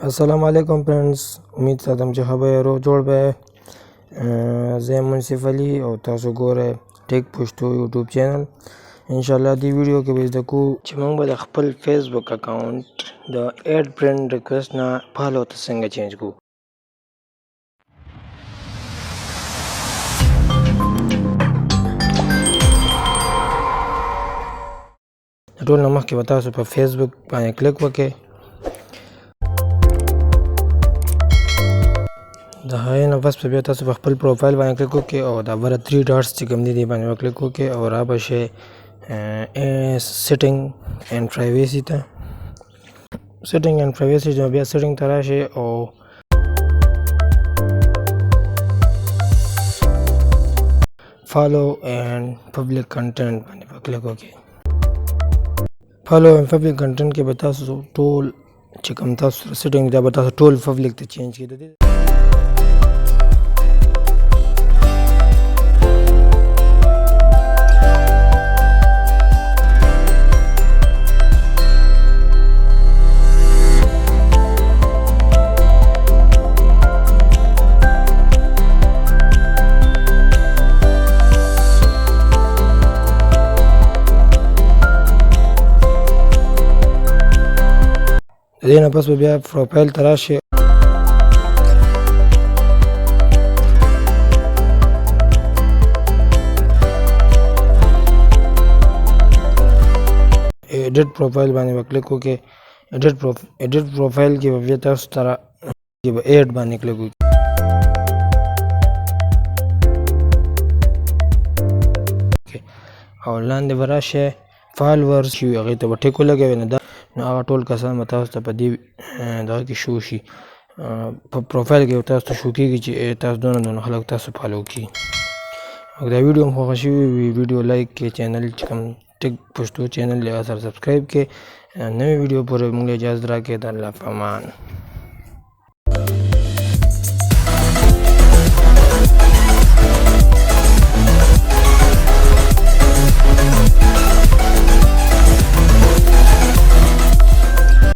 अस्सलाम वालेकुम फ्रेंड्स उम्मीद ساتم چې خبرې روغ جوړ به زه منصف علي او تاسو ګورئ ټیک پښتو یوټیوب چینل ان شاء الله دی ویډیو کې به زده کوو چې موږ به خپل فیسبوک اکاونټ د ایډ فرند ریکویسټ نه فالو ته څنګه چینج کوو ټول نه مخکې به تاسو په فیسبوک باندې کلیک وکړئ د هغې نه پس بیا تاسو په خپل پروفایل باندې کلیک وکړئ او دا بره 3 ډاټس چې کوم دي دې باندې کلیک وکړئ او را به شئ سیټینګ اینډ پرایویسي ته سیټینګ اینډ پرایویسي بیا سیټینګ ته راشئ او فالو اینډ پبلک کنټینټ باندې کلیک وکړئ فالو اینډ پبلک کنټینټ کې به تاسو ټول چې کوم تاسو سیټینګ دا به تاسو ټول پبلک ته چینج کړئ د دې نه پس به بیا پروفایل ته راشئ ایډیټ پروفایل باندې به کلیک وکړئ ایډیټ پروفایل کې به بیا تاسو ته کې به ایډ باندې کلیک وکړئ او لاندې به راشئ فالوورز چې هغې ته به ټیک ولګوئ نو هغه ټول کسان به تاسو ته په دې دغه کې شو شي په پروفایل کې تاسو ته شو کېږي چې تاسو دونه خلک تاسو فالو کړي او دا ویډیو هم خوښه شوې وي ویډیو لایک کړئ چینل چې کوم ټیک پښتو چینل یې سره سبسکرایب کړئ نوې ویډیو پورې موږ اجازه راکړئ د الله په امان